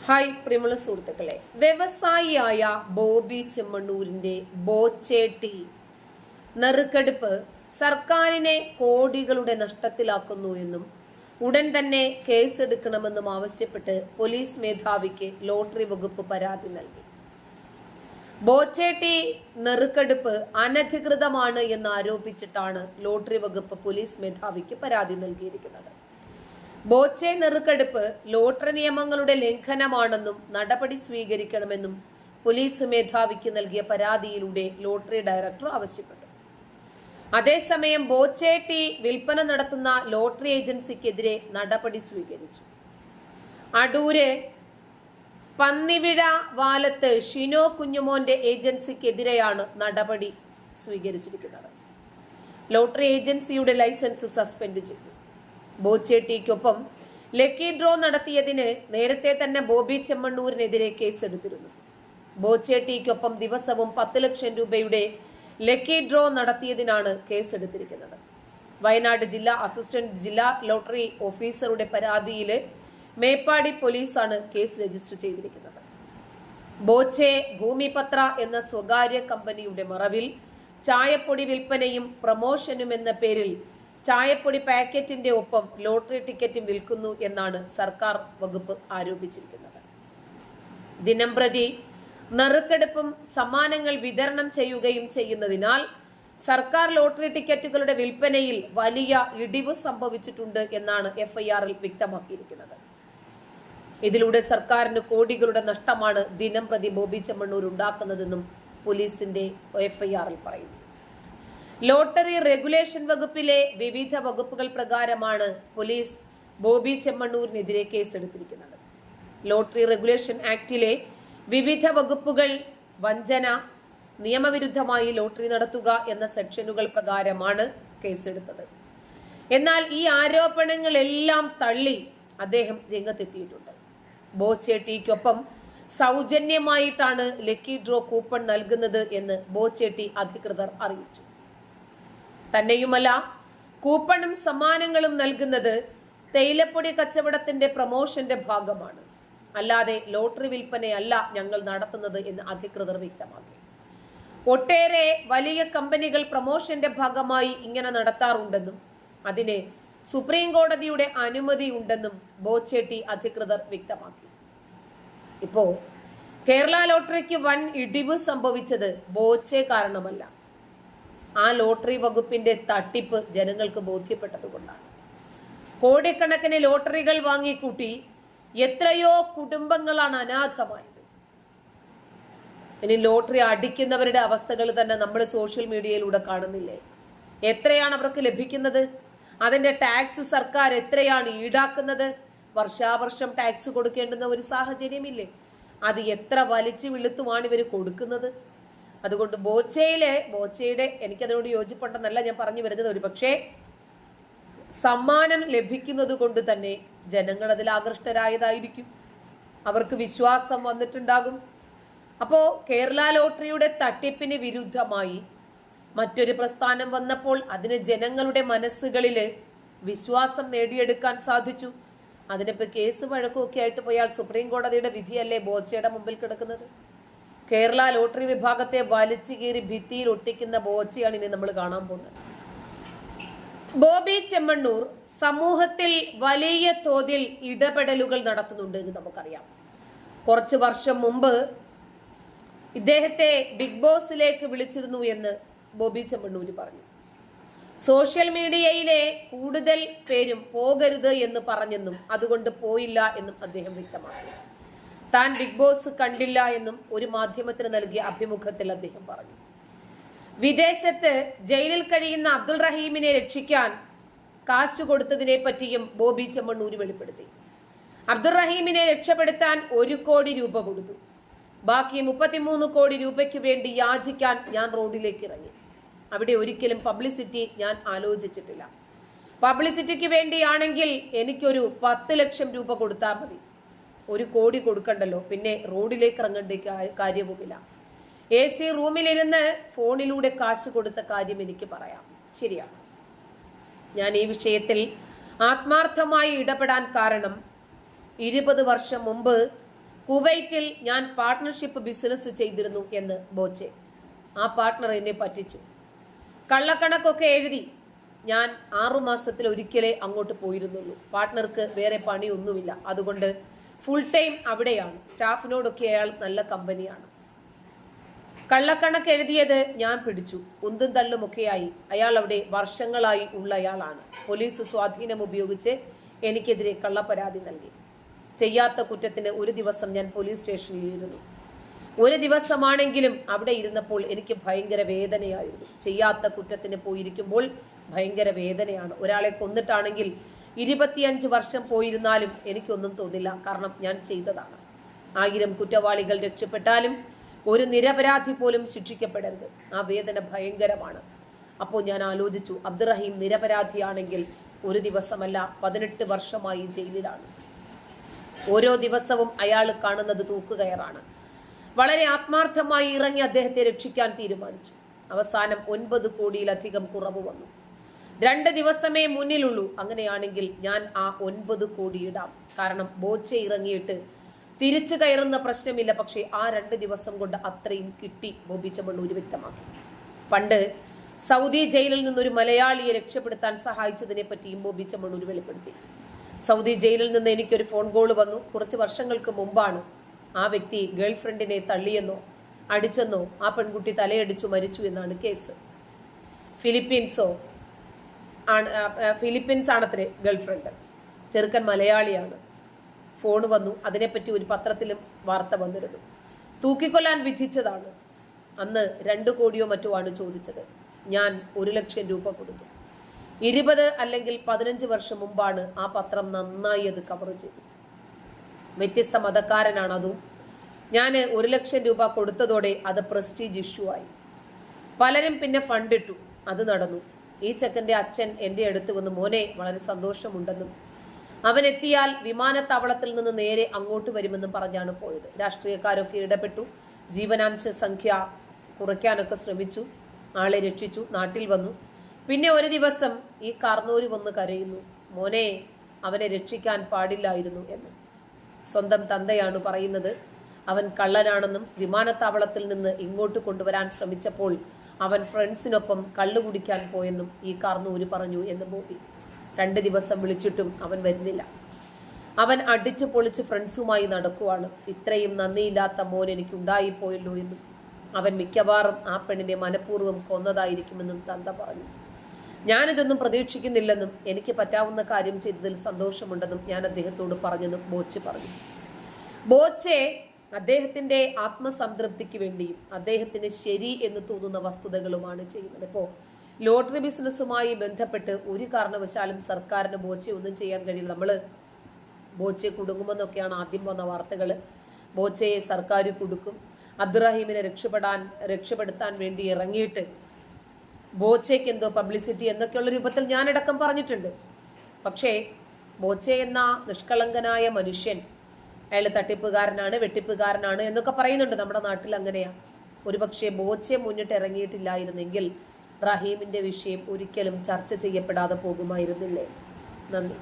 Hi പ്രിയമുള്ള സുഹൃത്തുക്കളെ, വ്യവസായിയായ ബോബി ചെമ്മണ്ണൂരിന്റെ ബോച്ചേട്ടി നറുക്കെടുപ്പ് സർക്കാരിനെ കോടികളുടെ നഷ്ടത്തിലാക്കുന്നു എന്നും ഉടൻ തന്നെ കേസെടുക്കണമെന്നും ആവശ്യപ്പെട്ട് പോലീസ് മേധാവിക്ക് ലോട്ടറി വകുപ്പ് പരാതി നൽകി. ബോച്ചേട്ടി നറുക്കെടുപ്പ് അനധികൃതമാണ് എന്ന് ആരോപിച്ചിട്ടാണ് ലോട്ടറി വകുപ്പ് പോലീസ് മേധാവിക്ക് പരാതി നൽകിയിരിക്കുന്നത്. ബോച്ചെ നറുക്കെടുപ്പ് ലോട്ടറി നിയമങ്ങളുടെ ലംഘനമാണെന്നും നടപടി സ്വീകരിക്കണമെന്നും പോലീസ് മേധാവിക്ക് നൽകിയ പരാതിയിലൂടെ ലോട്ടറി ഡയറക്ടർ ആവശ്യപ്പെട്ടു. അതേസമയം ബോച്ചേട്ടി വിൽപ്പന നടത്തുന്ന ലോട്ടറി ഏജൻസിക്കെതിരെ നടപടി സ്വീകരിച്ചു. അടൂര് പന്നിവിഴ വാലത്ത് ഷിനോ കുഞ്ഞുമോന്റെ ഏജൻസിക്കെതിരെയാണ് നടപടി സ്വീകരിച്ചിരിക്കുന്നത്. ലോട്ടറി ഏജൻസിയുടെ ലൈസൻസ് സസ്പെൻഡ് ചെയ്തു. ബോച്ചേട്ടിക്കൊപ്പം ലക്കി ഡ്രോ നടത്തിയതിന് നേരത്തെ തന്നെ ബോബി ചെമ്മണ്ണൂരിനെതിരെ കേസെടുത്തിരുന്നു. ബോച്ചേട്ടിക്കൊപ്പം ദിവസവും 10 ലക്ഷം രൂപയുടെ ലക്കി ഡ്രോ നടത്തിയതിനാണ് കേസെടുത്തിരിക്കുന്നത്. വയനാട് ജില്ലാ അസിസ്റ്റന്റ് ജില്ലാ ലോട്ടറി ഓഫീസറുടെ പരാതിയിൽ മേപ്പാടി പോലീസാണ് കേസ് രജിസ്റ്റർ ചെയ്തിരിക്കുന്നത്. ബോച്ചെ ഭൂമിപത്ര എന്ന സ്വകാര്യ കമ്പനിയുടെ മറവിൽ ചായപ്പൊടി വിൽപ്പനയും പ്രമോഷനും എന്ന പേരിൽ ചായപ്പൊടി പാക്കറ്റിന്റെ ഒപ്പം ലോട്ടറി ടിക്കറ്റും വിൽക്കുന്നു എന്നാണ് സർക്കാർ വകുപ്പ് ആരോപിച്ചിരിക്കുന്നത്. ദിനംപ്രതി നറുക്കെടുപ്പും സമ്മാനങ്ങൾ വിതരണം ചെയ്യുകയും ചെയ്യുന്നതിനാൽ സർക്കാർ ലോട്ടറി ടിക്കറ്റുകളുടെ വിൽപ്പനയിൽ വലിയ ഇടിവ് സംഭവിച്ചിട്ടുണ്ട് എന്നാണ് എഫ്ഐആറിൽ വ്യക്തമാക്കിയിരിക്കുന്നത്. ഇതിലൂടെ സർക്കാരിന് കോടികളുടെ നഷ്ടമാണ് ദിനംപ്രതി ബോബി ചെമ്മണ്ണൂർ ഉണ്ടാക്കുന്നതെന്നും പോലീസിന്റെ എഫ്ഐആറിൽ പറയുന്നു. ലോട്ടറി റെഗുലേഷൻ വകുപ്പിലെ വിവിധ വകുപ്പുകൾ പ്രകാരമാണ് പോലീസ് ബോബി ചെമ്മണ്ണൂരിനെതിരെ കേസെടുത്തിരിക്കുന്നത്. ലോട്ടറി റെഗുലേഷൻ ആക്ടിലെ വിവിധ വകുപ്പുകൾ വഞ്ചന, നിയമവിരുദ്ധമായി ലോട്ടറി നടത്തുക എന്ന സെക്ഷനുകൾ പ്രകാരമാണ് കേസെടുത്തത്. എന്നാൽ ഈ ആരോപണങ്ങളെല്ലാം തള്ളി അദ്ദേഹം രംഗത്തെത്തിയിട്ടുണ്ട്. ബോച്ചേട്ടിക്കൊപ്പം സൗജന്യമായിട്ടാണ് ലക്കി ഡ്രോ കൂപ്പൺ നൽകുന്നത് എന്ന് ബോച്ചേട്ടി അധികൃതർ അറിയിച്ചു. തന്നെയുമല്ല, കൂപ്പണും സമ്മാനങ്ങളും നൽകുന്നത് തേയിലപ്പൊടി കച്ചവടത്തിന്റെ പ്രമോഷന്റെ ഭാഗമാണ്, അല്ലാതെ ലോട്ടറി വിൽപ്പനയല്ല ഞങ്ങൾ നടത്തുന്നത് എന്ന് അധികൃതർ വ്യക്തമാക്കി. ഒട്ടേറെ വലിയ കമ്പനികൾ പ്രമോഷന്റെ ഭാഗമായി ഇങ്ങനെ നടത്താറുണ്ടെന്നും അതിന് സുപ്രീം കോടതിയുടെ അനുമതി ഉണ്ടെന്നും ബോച്ചേട്ടി അധികൃതർ വ്യക്തമാക്കി. ഇപ്പോ കേരള ലോട്ടറിക്ക് വൻ ഇടിവ് സംഭവിച്ചത് ബോച്ചെ കാരണമല്ല, ആ ലോട്ടറി വകുപ്പിന്റെ തട്ടിപ്പ് ജനങ്ങൾക്ക് ബോധ്യപ്പെട്ടതുകൊണ്ടാണ്. കോടിക്കണക്കിന് ലോട്ടറികൾ വാങ്ങിക്കൂട്ടി എത്രയോ കുടുംബങ്ങളാണ് അനാഥമായത്. ഇനി ലോട്ടറി അടിക്കുന്നവരുടെ അവസ്ഥകൾ തന്നെ നമ്മൾ സോഷ്യൽ മീഡിയയിലൂടെ കാണുന്നില്ലേ? എത്രയാണ് അവർക്ക് ലഭിക്കുന്നത്? അതിന്റെ ടാക്സ് സർക്കാർ എത്രയാണ് ഈടാക്കുന്നത്? വർഷാവർഷം ടാക്സ് കൊടുക്കേണ്ടുന്ന ഒരു സാഹചര്യമില്ലേ? അത് എത്ര വലിച്ചു വിളുത്തുമാണ് ഇവർ കൊടുക്കുന്നത്? അതുകൊണ്ട് ബോച്ചയുടെ എനിക്കതിനോട് യോജിപ്പുണ്ടെന്നല്ല ഞാൻ പറഞ്ഞു വരുന്നത്. ഒരു പക്ഷേ സമ്മാനം ലഭിക്കുന്നത് കൊണ്ട് തന്നെ ജനങ്ങൾ അതിൽ ആകൃഷ്ടരായതായിരിക്കും, അവർക്ക് വിശ്വാസം വന്നിട്ടുണ്ടാകും. അപ്പോ കേരള ലോട്ടറിയുടെ തട്ടിപ്പിന് വിരുദ്ധമായി മറ്റൊരു പ്രസ്ഥാനം വന്നപ്പോൾ അതിന് ജനങ്ങളുടെ മനസ്സുകളിൽ വിശ്വാസം നേടിയെടുക്കാൻ സാധിച്ചു. അതിനിപ്പോ കേസ് വഴക്കുമൊക്കെ ആയിട്ട് പോയാൽ സുപ്രീം കോടതിയുടെ വിധിയല്ലേ ബോച്ചയുടെ മുമ്പിൽ കിടക്കുന്നത്? കേരള ലോട്ടറി വിഭാഗത്തെ വലിച്ചു കീറി ഭിത്തിയിൽ ഒട്ടിക്കുന്ന ബോച്ചയാണ് ഇനി നമ്മൾ കാണാൻ പോകുന്നത്. ബോബി ചെമ്മണ്ണൂർ സമൂഹത്തിൽ വലിയ തോതിൽ ഇടപെടലുകൾ നടത്തുന്നുണ്ട് എന്ന് നമുക്കറിയാം. കുറച്ചു വർഷം മുമ്പ് ഇദ്ദേഹത്തെ ബിഗ് ബോസിലേക്ക് വിളിച്ചിരുന്നു എന്ന് ബോബി ചെമ്മണ്ണൂർ പറഞ്ഞു. സോഷ്യൽ മീഡിയയിലെ കൂടുതൽ പേരും പോകരുത് എന്ന് പറഞ്ഞെന്നും അതുകൊണ്ട് പോയില്ല എന്നും അദ്ദേഹം വ്യക്തമാക്കി. താൻ ബിഗ് ബോസ് കണ്ടില്ല എന്നും ഒരു മാധ്യമത്തിന് നൽകിയ അഭിമുഖത്തിൽ അദ്ദേഹം പറഞ്ഞു. വിദേശത്ത് ജയിലിൽ കഴിയുന്ന അബ്ദുൾ റഹീമിനെ രക്ഷിക്കാൻ കാശ് കൊടുത്തതിനെ പറ്റിയും ബോബി ചെമ്മണ്ണൂർ വെളിപ്പെടുത്തി. അബ്ദുൾ റഹീമിനെ രക്ഷപ്പെടുത്താൻ 1 കോടി രൂപ കൊടുത്തു. ബാക്കി 33 കോടി രൂപയ്ക്ക് വേണ്ടി യാചിക്കാൻ ഞാൻ റോഡിലേക്ക് ഇറങ്ങി. അവിടെ ഒരിക്കലും പബ്ലിസിറ്റി ഞാൻ ആലോചിച്ചിട്ടില്ല. പബ്ലിസിറ്റിക്ക് വേണ്ടിയാണെങ്കിൽ എനിക്കൊരു 10 ലക്ഷം രൂപ കൊടുത്താൽ മതി, 1 കോടി കൊടുക്കണ്ടല്ലോ, പിന്നെ റോഡിലേക്ക് ഇറങ്ങേണ്ട കാര്യവുമില്ല. AC റൂമിലിരുന്ന് ഫോണിലൂടെ കാശ് കൊടുത്ത കാര്യം എനിക്ക് പറയാം. ശരിയാണ്, ഞാൻ ഈ വിഷയത്തിൽ ആത്മാർത്ഥമായി ഇടപെടാൻ കാരണം 20 വർഷം മുമ്പ് കുവൈറ്റിൽ ഞാൻ പാർട്ട്ണർഷിപ്പ് ബിസിനസ് ചെയ്തിരുന്നു എന്ന് ബോച്ചെ. ആ പാർട്ട്ണർ എന്നെ പറ്റിച്ചു. കള്ളക്കണക്കൊക്കെ എഴുതി. ഞാൻ 6 മാസത്തിൽ ഒരിക്കലേ അങ്ങോട്ട് പോയിരുന്നുള്ളൂ. പാർട്ട്ണർക്ക് വേറെ പണിയൊന്നുമില്ല, അതുകൊണ്ട് ഫുൾ ടൈം അവിടെയാണ്. സ്റ്റാഫിനോടൊക്കെ അയാൾ നല്ല കമ്പനിയാണ്. കള്ളക്കണക്ക് എഴുതിയത് ഞാൻ പിടിച്ചു. ഉന്തും തള്ളുമൊക്കെയായി. അയാൾ അവിടെ വർഷങ്ങളായി ഉള്ളയാളാണ്. പോലീസ് സ്വാധീനം ഉപയോഗിച്ച് എനിക്കെതിരെ കള്ളപ്പരാതി നൽകി. ചെയ്യാത്ത കുറ്റത്തിന് ഒരു ദിവസം ഞാൻ പോലീസ് സ്റ്റേഷനിൽ ഇരുന്നു. ഒരു ദിവസമാണെങ്കിലും അവിടെ ഇരുന്നപ്പോൾ എനിക്ക് ഭയങ്കര വേദനയായിരുന്നു. ചെയ്യാത്ത കുറ്റത്തിന് പോയിരിക്കുമ്പോൾ ഭയങ്കര വേദനയാണ്. ഒരാളെ കൊന്നിട്ടാണെങ്കിൽ 25 വർഷം പോയിരുന്നാലും എനിക്കൊന്നും തോന്നില്ല, കാരണം ഞാൻ ചെയ്തതാണ്. 1000 കുറ്റവാളികൾ രക്ഷപ്പെട്ടാലും ഒരു നിരപരാധി പോലും ശിക്ഷിക്കപ്പെടരുത്. ആ വേദന ഭയങ്കരമാണ്. അപ്പോൾ ഞാൻ ആലോചിച്ചു, അബ്ദുറഹീം നിരപരാധിയാണെങ്കിൽ ഒരു ദിവസമല്ല 18 വർഷമായി ജയിലിലാണ്. ഓരോ ദിവസവും അയാൾ കാണുന്നത് തൂക്കുകയറാണ്. വളരെ ആത്മാർത്ഥമായി ഇറങ്ങി അദ്ദേഹത്തെ രക്ഷിക്കാൻ തീരുമാനിച്ചു. അവസാനം 9 കോടിയിലധികം കുറവ് വന്നു. 2 ദിവസമേ മുന്നിലുള്ളൂ. അങ്ങനെയാണെങ്കിൽ ഞാൻ ആ 9 കോടി ഇടാം. കാരണം ബോച്ചെ ഇറങ്ങിയിട്ട് തിരിച്ചു കയറുന്ന പ്രശ്നമില്ല. പക്ഷേ ആ 2 ദിവസം കൊണ്ട് അത്രയും കിട്ടി, ബോബി ചെമ്മണ്ണൂർ വ്യക്തമാക്കി. പണ്ട് സൗദി ജയിലിൽ നിന്നൊരു മലയാളിയെ രക്ഷപ്പെടുത്താൻ സഹായിച്ചതിനെ പറ്റിയും ബോബി ചെമ്മണ്ണൂർ വെളിപ്പെടുത്തി. സൗദി ജയിലിൽ നിന്ന് എനിക്കൊരു ഫോൺ കോൾ വന്നു. കുറച്ച് വർഷങ്ങൾക്ക് മുമ്പാണ്. ആ വ്യക്തി ഗേൾഫ്രണ്ടിനെ തള്ളിയെന്നോ അടിച്ചെന്നോ ആ പെൺകുട്ടി തലയടിച്ചു മരിച്ചു എന്നാണ് കേസ്. Philippines ആണത്രേ girlfriend. ചെറുക്കൻ മലയാളിയാണ്. ഫോൺ വന്നു. അതിനെപ്പറ്റി ഒരു പത്രത്തിലും വാർത്ത വന്നിരുന്നു. തൂക്കിക്കൊല്ലാൻ വിധിച്ചതാണ്. അന്ന് 2 കോടിയോ മറ്റോ ആണ് ചോദിച്ചത്. ഞാൻ 1 ലക്ഷം രൂപ കൊടുത്തു. 20 അല്ലെങ്കിൽ 15 വർഷം മുമ്പാണ് ആ പത്രം നന്നായി അത് കവർ ചെയ്തു. വ്യത്യസ്ത മതക്കാരനാണ് അതും. ഞാൻ 1 ലക്ഷം രൂപ കൊടുത്തതോടെ അത് പ്രസ്റ്റീജ് ഇഷ്യൂ ആയി. പലരും പിന്നെ ഫണ്ട് ഇട്ടു. അത് നടന്നു. ഈ ചെക്കന്റെ അച്ഛൻ എൻ്റെ അടുത്ത് വന്ന്, മോനെ വളരെ സന്തോഷമുണ്ടെന്നും അവൻ എത്തിയാൽ വിമാനത്താവളത്തിൽ നിന്ന് നേരെ അങ്ങോട്ട് വരുമെന്നും പറഞ്ഞാണ് പോയത്. രാഷ്ട്രീയക്കാരൊക്കെ ഇടപെട്ടു. ജീവനാംശ സംഖ്യ കുറയ്ക്കാനൊക്കെ ശ്രമിച്ചു. ആളെ രക്ഷിച്ചു. നാട്ടിൽ വന്നു. പിന്നെ ഒരു ദിവസം ഈ കാർന്നൂര് വന്ന് കരയുന്നു, മോനെ അവനെ രക്ഷിക്കാൻ പാടില്ലായിരുന്നു എന്ന്. സ്വന്തം തന്തയാണ് പറയുന്നത്. അവൻ കള്ളനാണെന്നും വിമാനത്താവളത്തിൽ നിന്ന് ഇങ്ങോട്ട് കൊണ്ടുവരാൻ ശ്രമിച്ചപ്പോൾ അവൻ ഫ്രണ്ട്സിനൊപ്പം കള്ളു കുടിക്കാൻ പോയെന്നും ഈ കാർന്നൂര് പറഞ്ഞു എന്ന് ബോബി. 2 ദിവസം വിളിച്ചിട്ടും അവൻ വരുന്നില്ല. അവൻ അടിച്ചു പൊളിച്ച് ഫ്രണ്ട്സുമായി നടക്കുവാണ്. ഇത്രയും നന്ദിയില്ലാത്ത മോൻ എനിക്ക് ഉണ്ടായിപ്പോയല്ലോ എന്നും അവൻ മിക്കവാറും ആ പെണ്ണിനെ മനഃപൂർവ്വം കൊന്നതായിരിക്കുമെന്നും തന്ത പറഞ്ഞു. ഞാനിതൊന്നും പ്രതീക്ഷിക്കുന്നില്ലെന്നും എനിക്ക് പറ്റാവുന്ന കാര്യം ചെയ്തതിൽ സന്തോഷമുണ്ടെന്നും ഞാൻ അദ്ദേഹത്തോട് പറഞ്ഞെന്നും ബോച്ചെ പറഞ്ഞു. ബോച്ചെ അദ്ദേഹത്തിന്റെ ആത്മസംതൃപ്തിക്ക് വേണ്ടിയും അദ്ദേഹത്തിന് ശരി എന്ന് തോന്നുന്ന വസ്തുതകളുമാണ് ചെയ്യുന്നത്. ഇപ്പോൾ ലോട്ടറി ബിസിനസ്സുമായി ബന്ധപ്പെട്ട് ഒരു കാരണവശാലും സർക്കാരിന് ബോച്ചെ ഒന്നും ചെയ്യാൻ കഴിയില്ല. നമ്മള് ബോച്ചെ കുടുങ്ങുമെന്നൊക്കെയാണ് ആദ്യം വന്ന വാർത്തകൾ. ബോച്ചയെ സർക്കാർ കൊടുക്കും. അബ്ദുറഹീമിനെ രക്ഷപ്പെടുത്താൻ വേണ്ടി ഇറങ്ങിയിട്ട് ബോച്ചയ്ക്ക് എന്തോ പബ്ലിസിറ്റി എന്നൊക്കെയുള്ള രൂപത്തിൽ ഞാനടക്കം പറഞ്ഞിട്ടുണ്ട്. പക്ഷേ ബോച്ചെ എന്ന നിഷ്കളങ്കനായ മനുഷ്യൻ, അയാൾ തട്ടിപ്പുകാരനാണ്, വെട്ടിപ്പുകാരനാണ് എന്നൊക്കെ പറയുന്നുണ്ട്. നമ്മുടെ നാട്ടിൽ അങ്ങനെയാ. ഒരുപക്ഷെ ബോച്ചെ മുന്നിട്ട് ഇറങ്ങിയിട്ടില്ലായിരുന്നെങ്കിൽ റഹീമിന്റെ വിഷയം ഒരിക്കലും ചർച്ച ചെയ്യപ്പെടാതെ പോകുമായിരുന്നില്ലേ. നന്ദി.